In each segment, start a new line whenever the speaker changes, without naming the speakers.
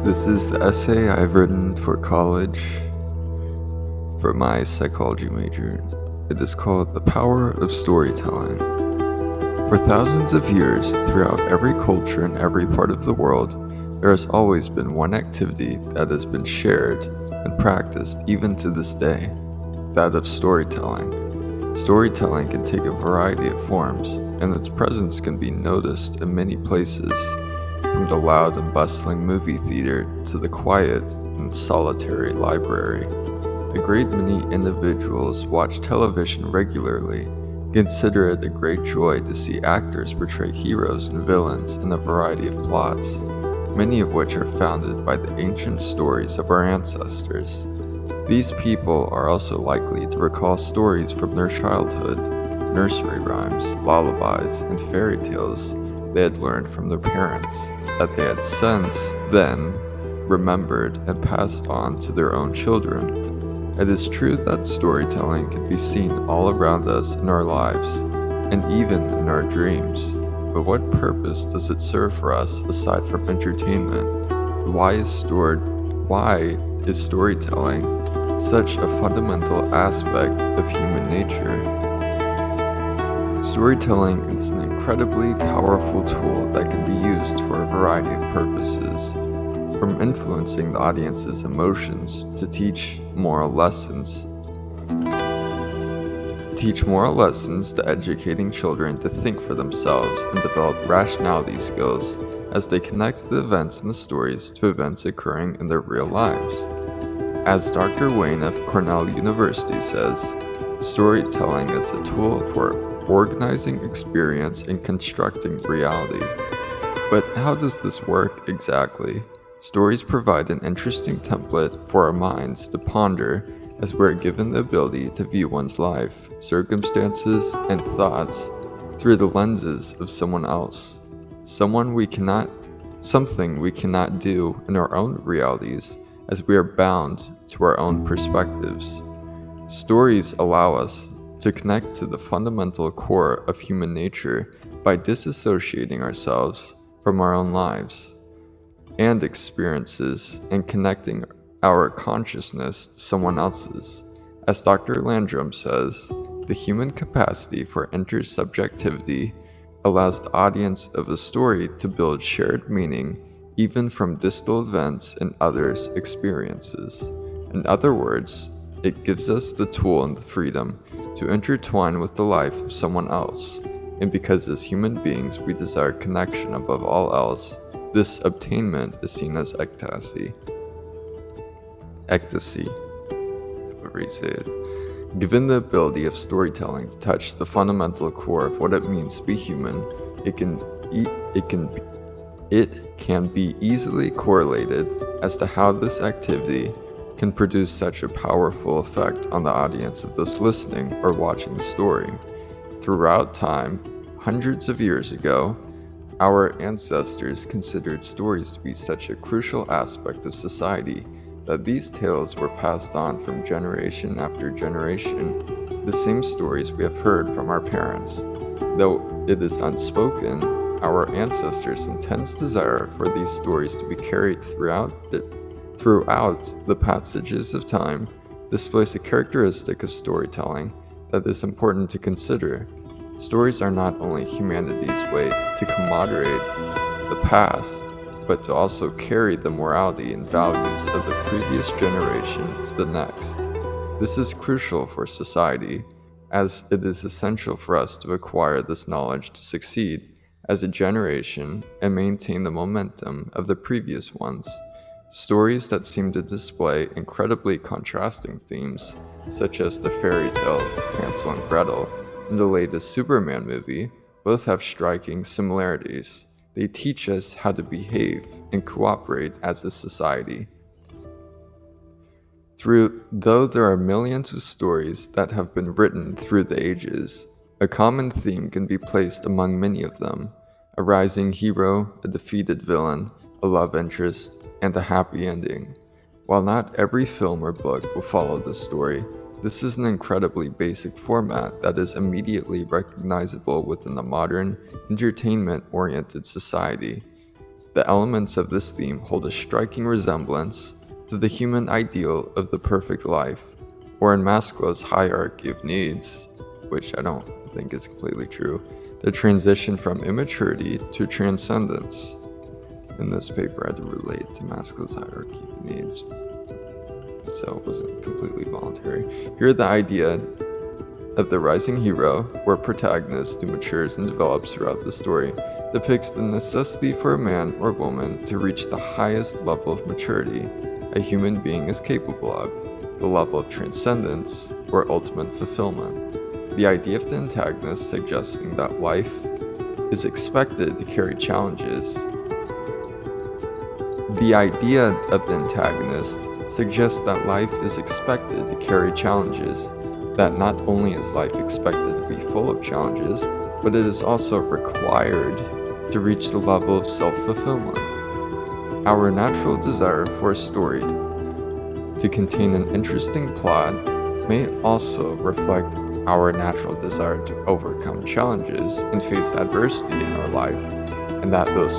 This is the essay I've written for college for my psychology major. It is called The Power of Storytelling. For thousands of years, throughout every culture and every part of the world, there has always been one activity that has been shared and practiced even to this day, that of storytelling. Storytelling can take a variety of forms, and its presence can be noticed in many places, from the loud and bustling movie theater to the quiet and solitary library. A great many individuals watch television regularly, consider it a great joy to see actors portray heroes and villains in a variety of plots, many of which are founded by the ancient stories of our ancestors. These people are also likely to recall stories from their childhood, nursery rhymes, lullabies, and fairy tales they had learned from their parents, that they had since then remembered and passed on to their own children. It is true that storytelling can be seen all around us in our lives, and even in our dreams. But what purpose does it serve for us aside from entertainment? Why is storytelling such a fundamental aspect of human nature? Storytelling is an incredibly powerful tool that can be used for a variety of purposes, from influencing the audience's emotions to teach moral lessons, to educating children to think for themselves and develop rationality skills as they connect the events in the stories to events occurring in their real lives. As Dr. Wayne of Cornell University says, storytelling is a tool for organizing experience and constructing reality. But how does this work exactly? Stories provide an interesting template for our minds to ponder as we're given the ability to view one's life, circumstances, and thoughts through the lenses of someone else. Something we cannot do in our own realities, as we are bound to our own perspectives. Stories allow us to connect to the fundamental core of human nature by disassociating ourselves from our own lives and experiences and connecting our consciousness to someone else's. As Dr. Landrum says, the human capacity for intersubjectivity allows the audience of a story to build shared meaning even from distal events and others' experiences. In other words, it gives us the tool and the freedom to intertwine with the life of someone else. And because as human beings we desire connection above all else, this obtainment is seen as ecstasy. However you say it. Given the ability of storytelling to touch the fundamental core of what it means to be human, it can be easily correlated as to how this activity can produce such a powerful effect on the audience of those listening or watching the story. Throughout time, hundreds of years ago, our ancestors considered stories to be such a crucial aspect of society that these tales were passed on from generation after generation, the same stories we have heard from our parents. Though it is unspoken, our ancestors' intense desire for these stories to be carried throughout the passages of time displays a characteristic of storytelling that is important to consider. Stories are not only humanity's way to commemorate the past, but to also carry the morality and values of the previous generation to the next. This is crucial for society, as it is essential for us to acquire this knowledge to succeed as a generation and maintain the momentum of the previous ones. Stories that seem to display incredibly contrasting themes, such as the fairy tale Hansel and Gretel and the latest Superman movie, both have striking similarities. They teach us how to behave and cooperate as a society. Though there are millions of stories that have been written through the ages, a common theme can be placed among many of them: a rising hero, a defeated villain, a love interest, and a happy ending. While not every film or book will follow this story, this is an incredibly basic format that is immediately recognizable within a modern, entertainment-oriented society. The elements of this theme hold a striking resemblance to the human ideal of the perfect life, or in Maslow's hierarchy of needs, which I don't think is completely true, the transition from immaturity to transcendence. In this paper, I had to relate to Maslow's hierarchy of needs, so it wasn't completely voluntary. Here, the idea of the rising hero, or protagonist who matures and develops throughout the story, depicts the necessity for a man or woman to reach the highest level of maturity a human being is capable of, the level of transcendence, or ultimate fulfillment. The idea of the antagonist suggesting that life is expected to carry challenges. The idea of the antagonist suggests that life is expected to carry challenges, that not only is life expected to be full of challenges, but it is also required to reach the level of self-fulfillment. Our natural desire for a story to contain an interesting plot may also reflect our natural desire to overcome challenges and face adversity in our life, and that through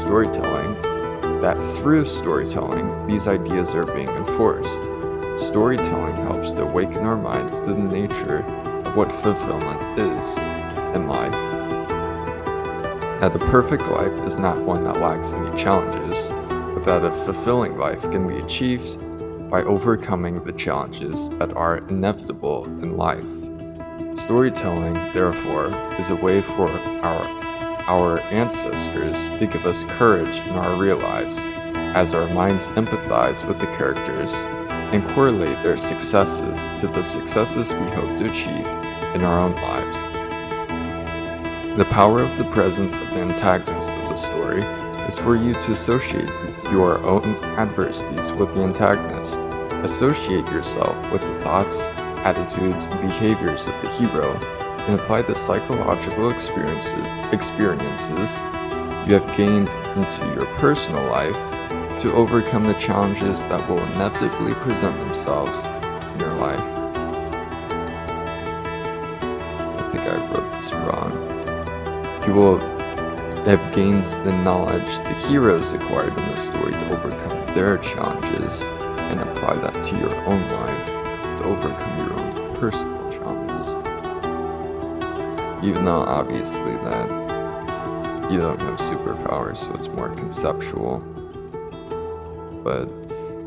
storytelling, these ideas are being enforced. Storytelling helps to awaken our minds to the nature of what fulfillment is in life. That a perfect life is not one that lacks any challenges, but that a fulfilling life can be achieved by overcoming the challenges that are inevitable in life. Storytelling, therefore, is a way for our ancestors to give us courage in our real lives, as our minds empathize with the characters and correlate their successes to the successes we hope to achieve in our own lives. The power of the presence of the antagonist of the story is for you to associate your own adversities with the antagonist. Associate yourself with the thoughts, attitudes, and behaviors of the hero, and apply the psychological experiences you have gained into your personal life to overcome the challenges that will inevitably present themselves in your life. I think I wrote this wrong. You will have gained the knowledge the heroes acquired in the story to overcome their challenges and apply that to your own life to overcome your own personal challenges. Even though obviously that you don't have superpowers, so it's more conceptual. But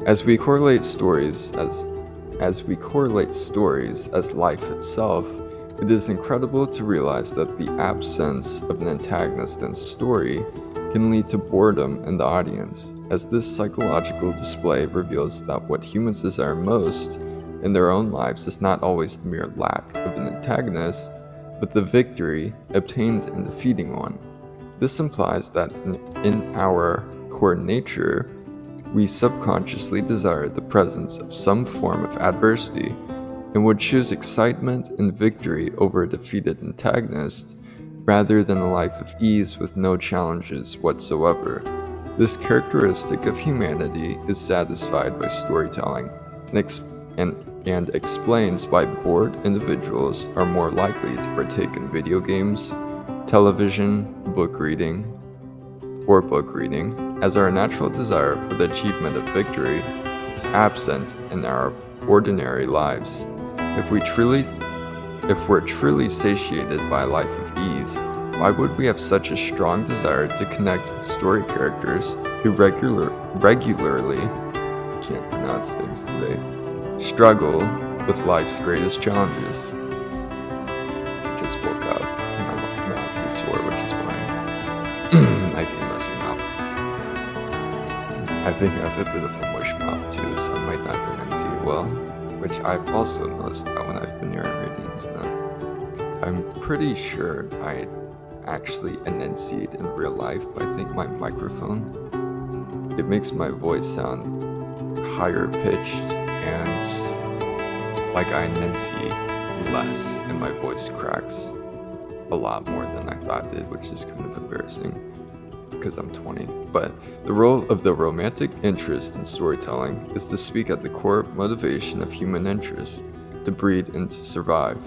as we correlate stories as life itself, it is incredible to realize that the absence of an antagonist in a story can lead to boredom in the audience, as this psychological display reveals that what humans desire most in their own lives is not always the mere lack of an antagonist, but the victory obtained in defeating one. This implies that in our core nature, we subconsciously desire the presence of some form of adversity and would choose excitement and victory over a defeated antagonist rather than a life of ease with no challenges whatsoever. This characteristic of humanity is satisfied by storytelling and explains why bored individuals are more likely to partake in video games, television, book reading, as our natural desire for the achievement of victory is absent in our ordinary lives. If we're truly satiated by a life of ease, why would we have such a strong desire to connect with story characters who regularly can't pronounce things today, struggle with life's greatest challenges? Just woke up, my mouth is sore, which is why I think mostly mouth. I think I have a bit of a mush mouth too, so I might not enunciate well, which I've also noticed that when I've been narrating is that I'm pretty sure I actually enunciate in real life, but I think my microphone, it makes my voice sound higher pitched and like I enunciate less and my voice cracks a lot more than I thought it did, which is kind of embarrassing because I'm 20. But the role of the romantic interest in storytelling is to speak at the core motivation of human interest, to breed and to survive.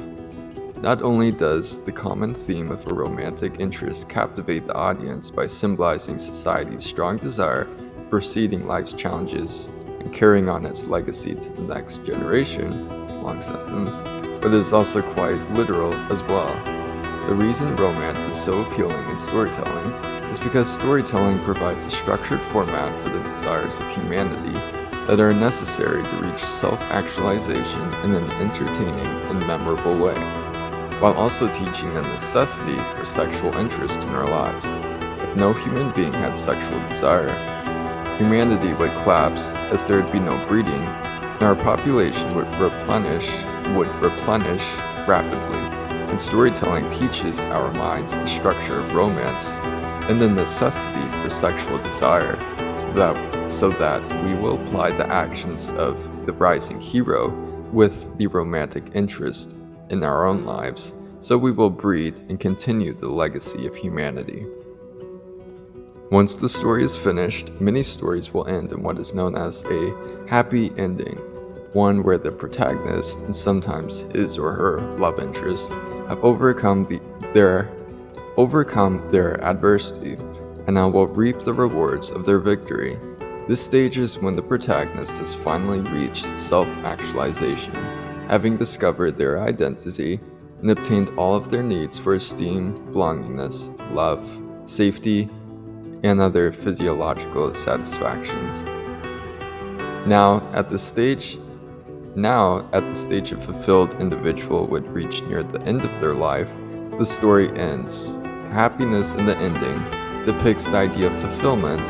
Not only does the common theme of a romantic interest captivate the audience by symbolizing society's strong desire for preceding life's challenges and carrying on its legacy to the next generation, long sentence, but it is also quite literal as well. The reason romance is so appealing in storytelling is because storytelling provides a structured format for the desires of humanity that are necessary to reach self-actualization in an entertaining and memorable way, while also teaching the necessity for sexual interest in our lives. If no human being had sexual desire, humanity would collapse as there would be no breeding, and our population would replenish rapidly. And storytelling teaches our minds the structure of romance and the necessity for sexual desire, so that we will apply the actions of the rising hero with the romantic interest in our own lives, so we will breed and continue the legacy of humanity. Once the story is finished, many stories will end in what is known as a happy ending, one where the protagonist, and sometimes his or her love interest, have overcome their adversity and now will reap the rewards of their victory. This stage is when the protagonist has finally reached self-actualization, having discovered their identity and obtained all of their needs for esteem, belongingness, love, safety, and other physiological satisfactions. Now, at the stage a fulfilled individual would reach near the end of their life, the story ends. Happiness in the ending depicts the idea of fulfillment,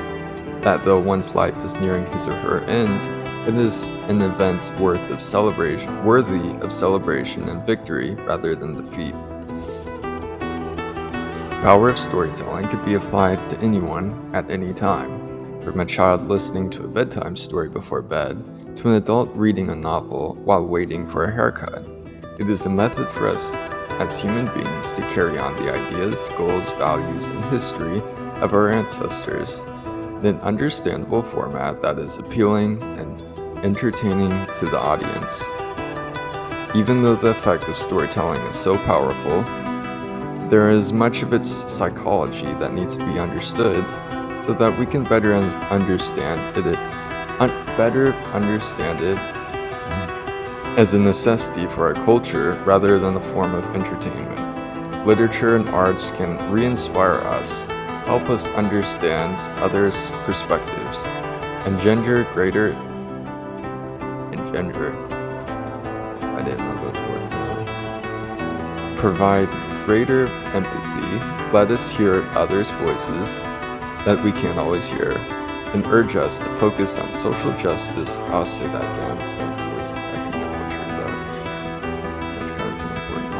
that though one's life is nearing his or her end, it is an event worthy of celebration and victory rather than defeat. The power of storytelling can be applied to anyone at any time, from a child listening to a bedtime story before bed to an adult reading a novel while waiting for a haircut. It is a method for us as human beings to carry on the ideas, goals, values, and history of our ancestors in an understandable format that is appealing and entertaining to the audience. Even though the effect of storytelling is so powerful, there is much of its psychology that needs to be understood so that we can better understand it as a necessity for our culture rather than a form of entertainment. Literature and arts can re-inspire us, help us understand others' perspectives, provide greater empathy, let us hear others' voices that we can't always hear, and urge us to focus on social justice. I'll say that again since I can get butchered, but that's kind of an important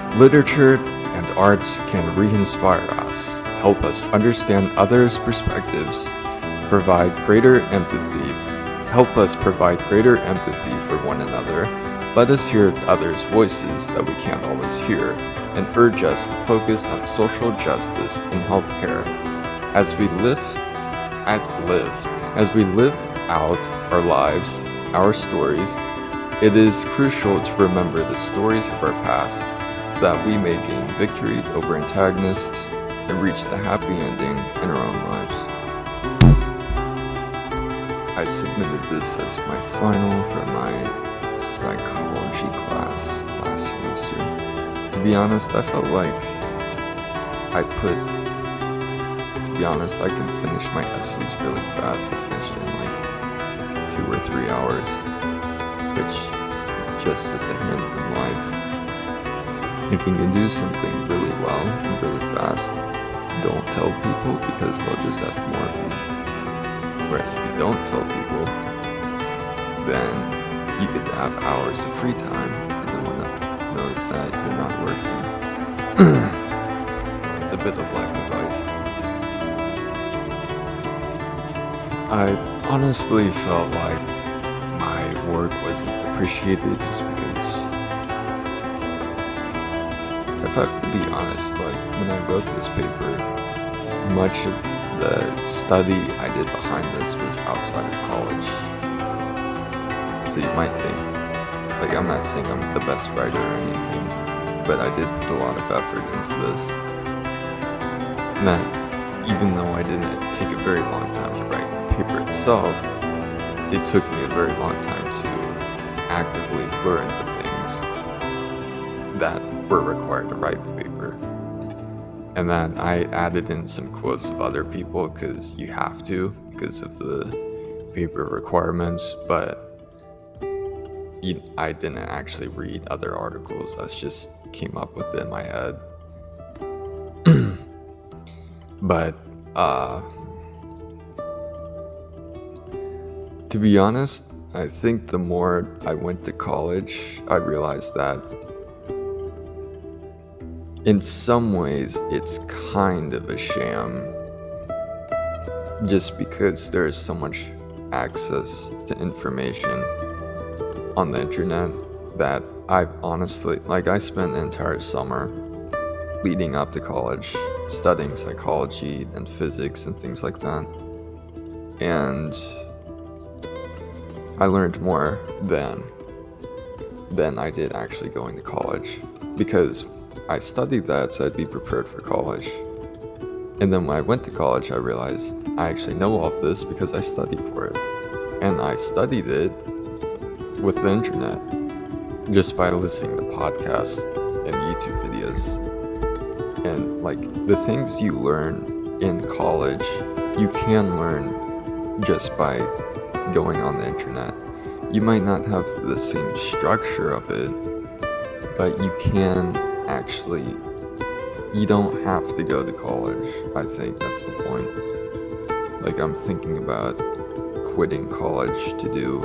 one. Literature and arts can re-inspire us, help us understand others' perspectives, provide greater empathy for one another, let us hear others' voices that we can't always hear, and urge us to focus on social justice and healthcare. As we live out our lives, our stories, it is crucial to remember the stories of our past so that we may gain victory over antagonists and reach the happy ending in our own lives. I submitted this as my final for my psychology class last semester. To be honest, I felt like I can finish my essays really fast. I finished in like 2 or 3 hours, which just as a hint in life, if you can do something really well and really fast, don't tell people because they'll just ask more of you. Whereas if you don't tell people, then you get to have hours of free time and no one knows that you're not working. It's a bit of life advice. I honestly felt like my work wasn't appreciated just because, if I have to be honest, like when I wrote this paper, much of the study I did behind this was outside of college. So you might think, Like, I'm not saying I'm the best writer or anything, but I did put a lot of effort into this. And that, even though I didn't take a very long time to write the paper itself, it took me a very long time to actively learn the things that were required to write the paper. And then I added in some quotes of other people because you have to, because of the paper requirements, but I didn't actually read other articles. I just came up with it in my head. But to be honest, I think the more I went to college, I realized that in some ways it's kind of a sham, just because there is so much access to information on the internet that I've honestly, like, I spent the entire summer leading up to college studying psychology and physics and things like that, and I learned more than I did actually going to college, because I studied that so I'd be prepared for college. And then when I went to college, I realized I actually know all of this because I studied for it. And I studied it with the internet, just by listening to podcasts and YouTube videos. And like, the things you learn in college, you can learn just by going on the internet. You might not have the same structure of it, but you can actually, you don't have to go to college. I think that's the point. Like, I'm thinking about quitting college to do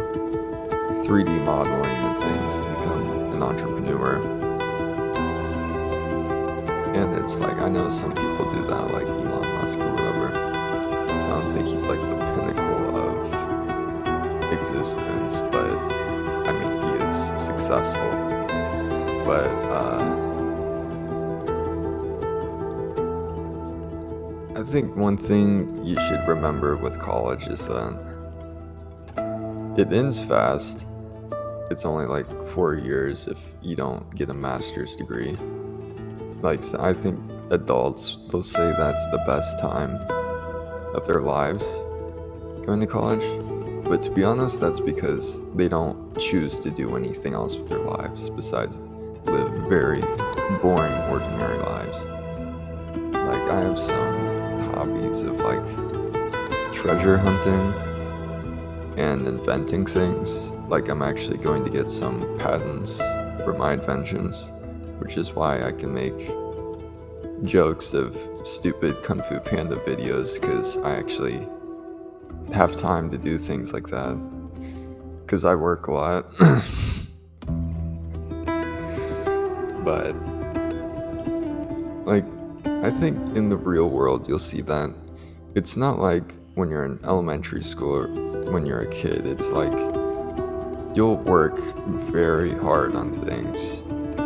3D modeling and things to become an entrepreneur. And it's like, I know some people do that, like Elon Musk or whatever. I don't think he's like the pinnacle of existence, but I mean, he is successful. But I think one thing you should remember with college is that it ends fast. It's only like 4 years if you don't get a master's degree. Like, so I think adults, they'll say that's the best time of their lives, going to college. But to be honest, that's because they don't choose to do anything else with their lives besides live very boring, ordinary lives. Like, I have some hobbies of like treasure hunting and inventing things. Like, I'm actually going to get some patents for my inventions, which is why I can make jokes of stupid Kung Fu Panda videos, because I actually have time to do things like that, because I work a lot. But like, I think in the real world you'll see that it's not like when you're in elementary school or when you're a kid. It's like you'll work very hard on things,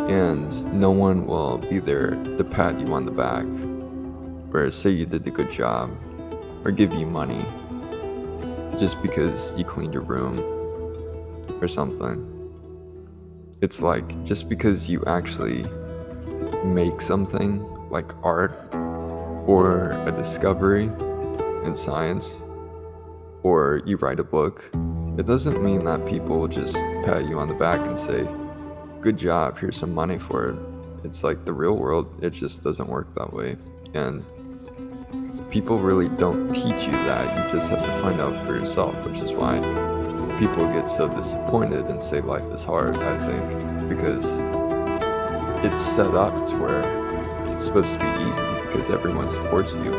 and no one will be there to pat you on the back or say you did a good job or give you money just because you cleaned your room or something. It's like, just because you actually make something like art or a discovery in science, or you write a book, it doesn't mean that people will just pat you on the back and say, good job, here's some money for it. It's like the real world, it just doesn't work that way. And people really don't teach you that. You just have to find out for yourself, which is why people get so disappointed and say life is hard, I think, because it's set up to where it's supposed to be easy because everyone supports you.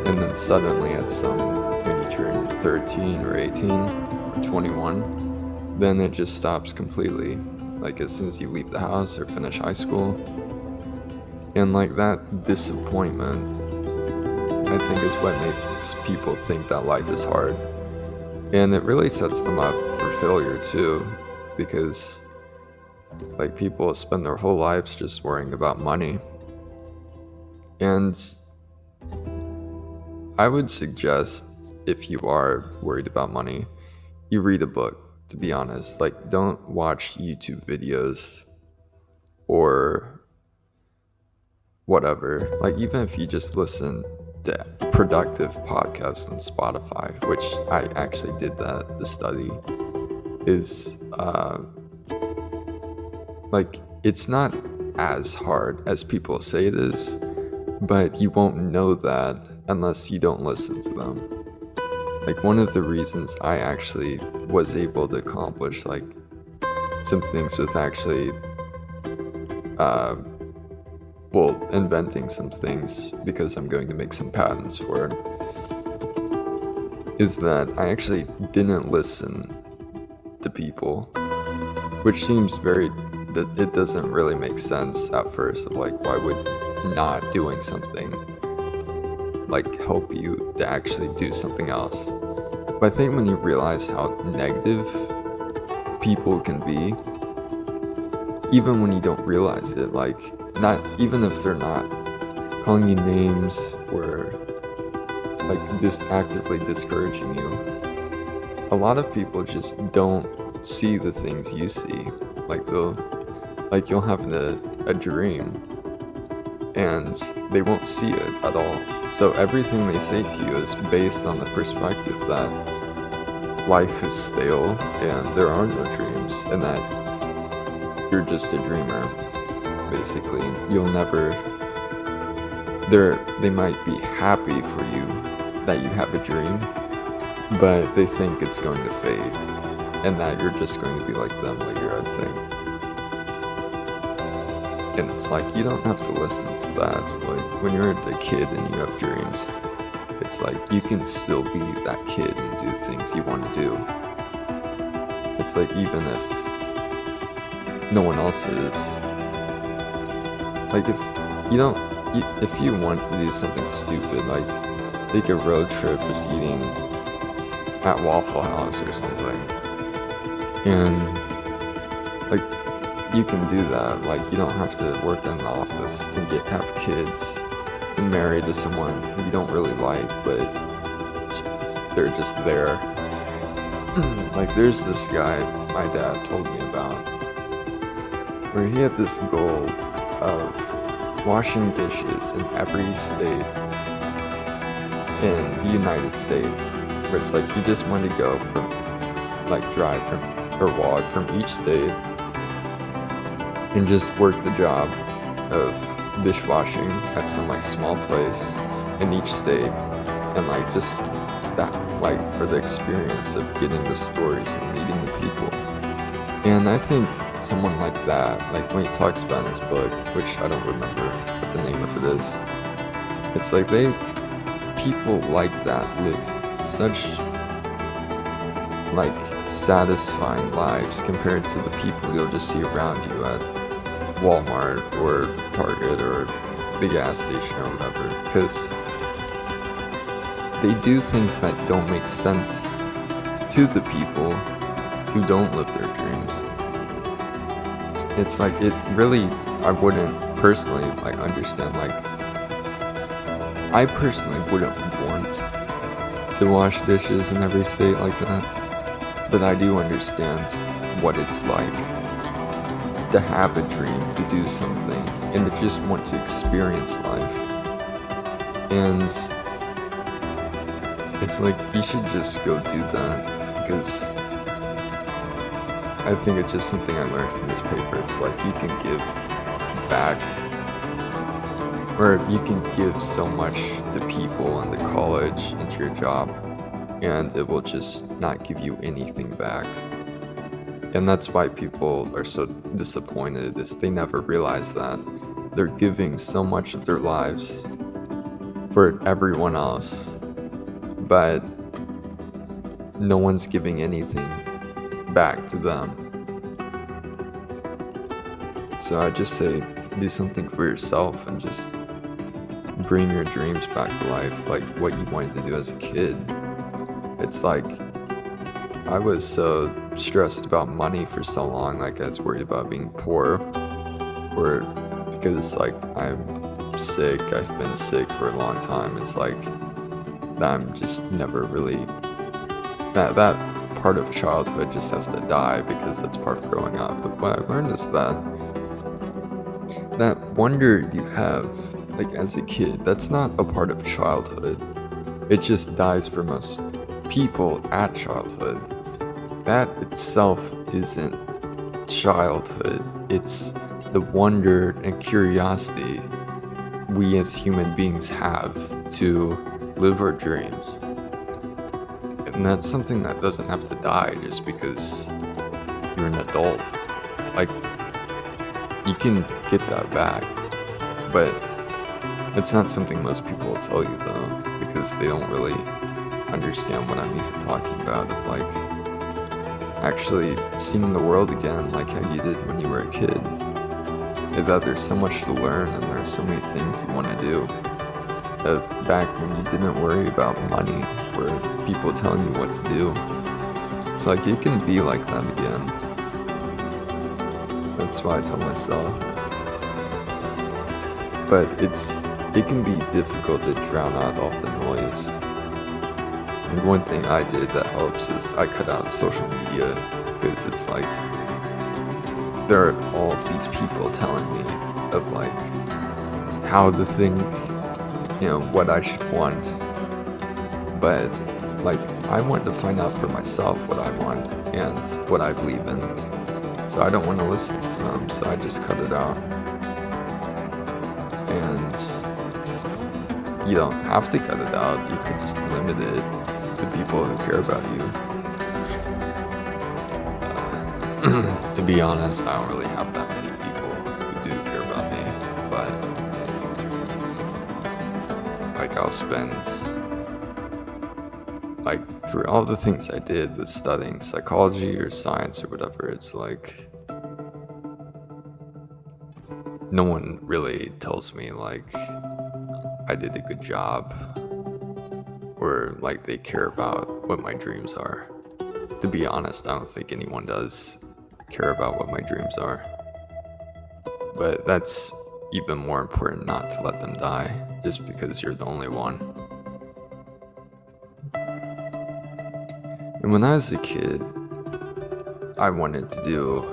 And then suddenly when you turn 13 or 18 or 21, then it just stops completely. Like, as soon as you leave the house or finish high school. And like, that disappointment, I think, is what makes people think that life is hard. And it really sets them up for failure too, because like, people spend their whole lives just worrying about money. And I would suggest, if you are worried about money, you read a book. to be honest. Like, don't watch YouTube videos or whatever. Like, even if you just listen to productive podcasts on Spotify, which I actually did that, the study, is like, it's not as hard as people say it is, but you won't know that unless you don't listen to them. Like, one of the reasons I actually was able to accomplish like some things with actually inventing some things, because I'm going to make some patents for it, is that I actually didn't listen to people, which seems that it doesn't really make sense at first, of like, why would not doing something like help you to actually do something else? But I think when you realize how negative people can be, even when you don't realize it, like, not even if they're not calling you names or like just actively discouraging you, a lot of people just don't see the things you see. Like, you'll have a dream and they won't see it at all. So everything they say to you is based on the perspective that life is stale and there are no dreams, and that you're just a dreamer, basically. You'll never... They might be happy for you that you have a dream, but they think it's going to fade, and that you're just going to be like them later, I think. And it's like, you don't have to listen to that. It's like, when you're a kid and you have dreams, it's like, you can still be that kid and do things you want to do. It's like, even if no one else is. Like, if you want to do something stupid, like take a road trip just eating at Waffle House or something, and like, you can do that. Like, you don't have to work in an office and have kids and marry to someone who you don't really like, but they're just there. Like, there's this guy my dad told me about, where he had this goal of washing dishes in every state in the United States, where it's like, he just wanted to go from, like, drive from, or walk from each state and just work the job of dishwashing at some like small place in each state, and like, just that, like, for the experience of getting the stories and meeting the people. And I think someone like that, like when he talks about in his book, which I don't remember what the name of it is, it's like people like that live such like satisfying lives compared to the people you'll just see around you at Walmart or Target or the gas station or whatever, because they do things that don't make sense to the people who don't live their dreams. It's like, it really, I wouldn't personally like understand, like, I personally wouldn't want to wash dishes in every state like that, but I do understand what it's like to have a dream, to do something, and to just want to experience life. And it's like, you should just go do that, because I think it's just something I learned from this paper. It's like, you can give back, or you can give so much to people and to college and to your job, and it will just not give you anything back. And that's why people are so disappointed, is they never realize that they're giving so much of their lives for everyone else, but no one's giving anything back to them. So I just say, do something for yourself and just bring your dreams back to life, like what you wanted to do as a kid. It's like, I was so stressed about money for so long, like I was worried about being poor, or because like I'm sick, I've been sick for a long time. It's like, I'm just never really, that part of childhood just has to die because that's part of growing up. But what I learned is that wonder you have, like as a kid, that's not a part of childhood. It just dies for most people at childhood. That itself isn't childhood. It's the wonder and curiosity we as human beings have to live our dreams. And that's something that doesn't have to die just because you're an adult. Like, you can get that back, but it's not something most people will tell you though, because they don't really understand what I'm even talking about, of like actually seeing the world again like how you did when you were a kid. And that there's so much to learn and there's so many things you want to do. Back when you didn't worry about money or people telling you what to do. It's like it can be like that again. That's why I tell myself. But it can be difficult to drown out all the noise. And one thing I did that helps is I cut out social media, because it's like there are all of these people telling me of like how to think, what I should want. But like I want to find out for myself what I want and what I believe in. So I don't want to listen to them, so I just cut it out. And you don't have to cut it out, you can just limit it to people who care about you. To be honest, I don't really have that many people who do care about me, but like I'll spend, like through all the things I did with studying psychology or science or whatever, it's like no one really tells me like I did a good job or like they care about what my dreams are. To be honest, I don't think anyone does care about what my dreams are. But that's even more important, not to let them die just because you're the only one. And when I was a kid, I wanted to do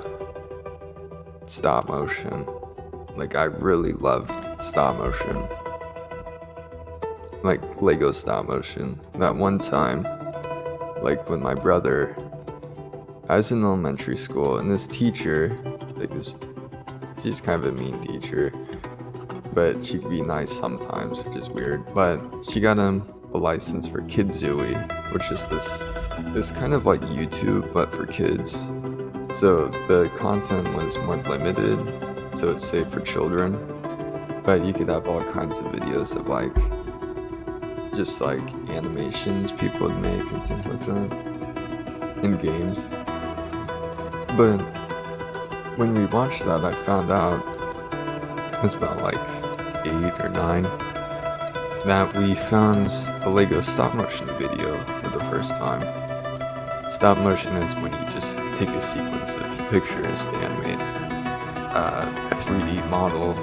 stop motion. Like I really loved stop motion. Like Lego stop motion. That one time, like with my brother, I was in elementary school and this teacher, she's kind of a mean teacher, but she could be nice sometimes, which is weird. But she got him a license for Kidzooey, which is this kind of like YouTube, but for kids. So the content was more limited, so it's safe for children, but you could have all kinds of videos of like, just like animations people would make and things like that, in games. But when we watched that, I found out, it was about like 8 or 9, that we found a Lego stop motion video for the first time. Stop motion is when you just take a sequence of pictures to animate a 3D model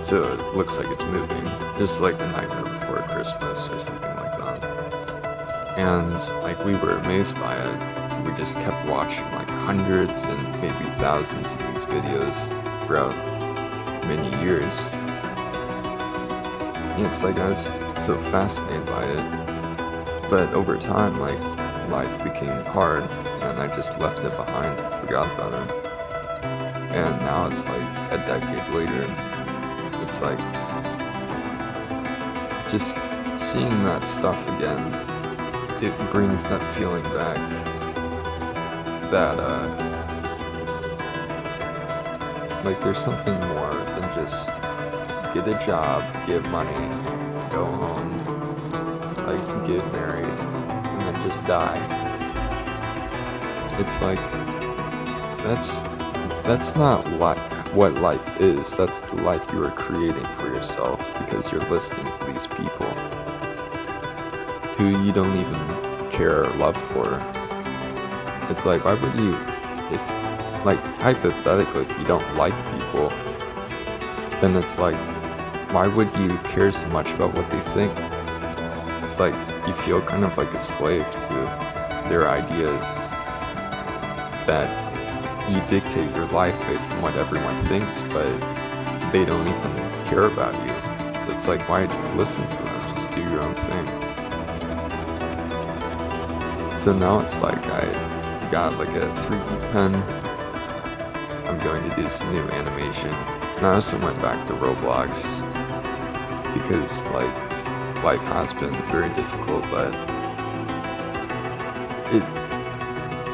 so it looks like it's moving, just like The Nightmare Before Christmas or something like that. And like we were amazed by it, so we just kept watching like hundreds and maybe thousands of these videos throughout many years. And it's like I was so fascinated by it, but over time, like life became hard and I just left it behind, forgot about it. And now it's like a decade later, it's like just seeing that stuff again, it brings that feeling back that like there's something more than just get a job, get money, go home, like get married, and then just die. It's like that's not what life is. That's the life you are creating for yourself because you're listening to these people who you don't even care or love for. It's like, why would you, if like hypothetically, if you don't like people, then it's like, why would you care so much about what they think? It's like you feel kind of like a slave to their ideas that you dictate your life based on what everyone thinks, but they don't even care about you. So it's like, why listen to them? Just do your own thing. So now it's like I got like a 3D pen. I'm going to do some new animation. And I also went back to Roblox because like life has been very difficult, but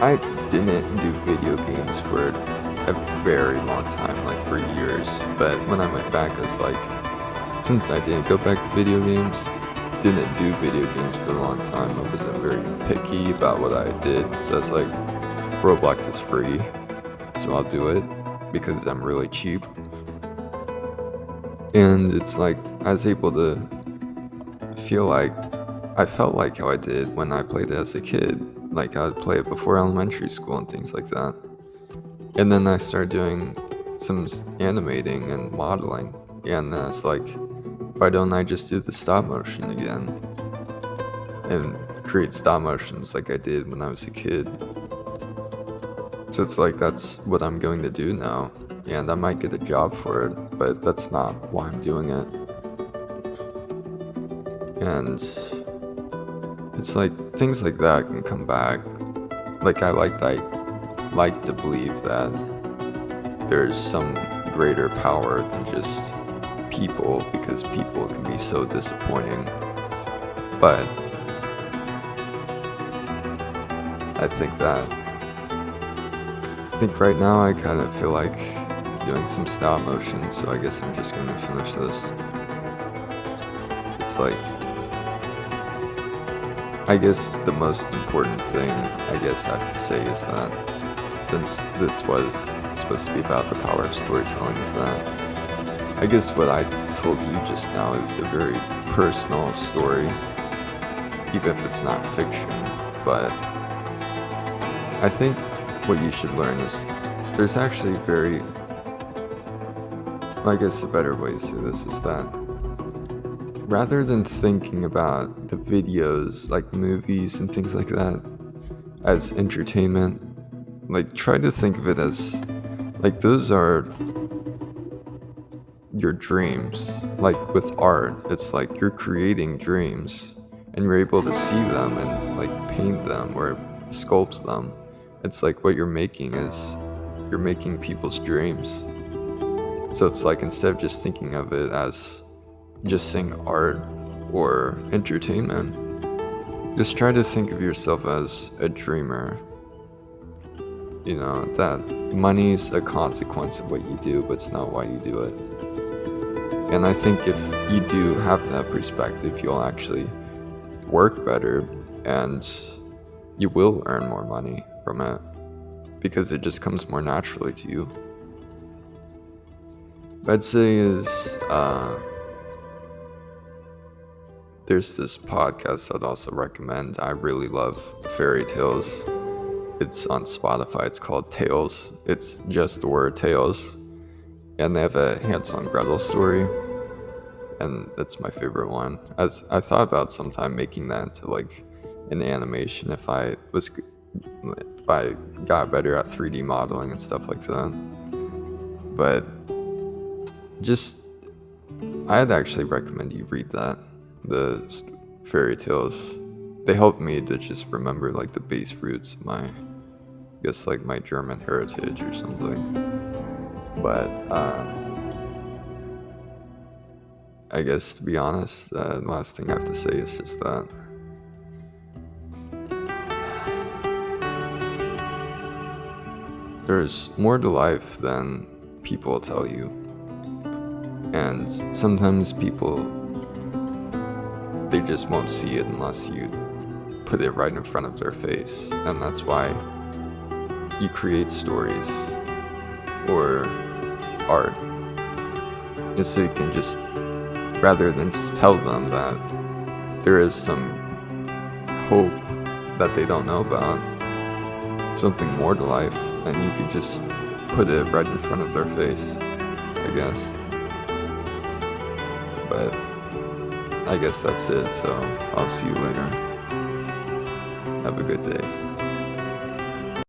I didn't do video games for a very long time, like for years. But when I went back, I was like, since I didn't go back to video games, didn't do video games for a long time, I wasn't very picky about what I did. So I was like, Roblox is free, so I'll do it because I'm really cheap. And it's like I was able to feel like I felt like how I did when I played it as a kid. Like I would play it before elementary school and things like that. And then I started doing some animating and modeling. And then it's like, why don't I just do the stop motion again? And create stop motions like I did when I was a kid. So it's like, that's what I'm going to do now. And I might get a job for it, but that's not why I'm doing it. And it's like things like that can come back. Like I like to believe that there's some greater power than just people, because people can be so disappointing. But I think right now I kind of feel like doing some stop motion, so I guess I'm just gonna finish this. It's like, I guess the most important thing I have to say is that since this was supposed to be about the power of storytelling, is that I guess what I told you just now is a very personal story, even if it's not fiction. But I think what you should learn is there's actually I guess a better way to say this is that rather than thinking about the videos, like movies and things like that, as entertainment, like try to think of it as like those are your dreams. Like with art, it's like you're creating dreams and you're able to see them and like paint them or sculpt them. It's like what you're making is you're making people's dreams. So it's like, instead of just thinking of it as just saying art or entertainment, just try to think of yourself as a dreamer. You know, that money's a consequence of what you do, but it's not why you do it. And I think if you do have that perspective, you'll actually work better and you will earn more money from it because it just comes more naturally to you. I'd say is there's this podcast I'd also recommend. I really love fairy tales. It's on Spotify. It's called Tales. It's just the word Tales. And they have a Hansel and Gretel story. And that's my favorite one. As I thought about sometime making that into like an animation if I got better at 3D modeling and stuff like that. But I'd actually recommend you read that. The fairy tales, they helped me to just remember like the base roots of my German heritage or something. But I guess, to be honest, the last thing I have to say is just that there's more to life than people tell you. And sometimes people, they just won't see it unless you put it right in front of their face. And that's why you create stories or art. And so you can just, rather than just tell them that there is some hope that they don't know about, something more to life, and you can just put it right in front of their face, I guess. But I guess that's it, so I'll see you later. Have a good day.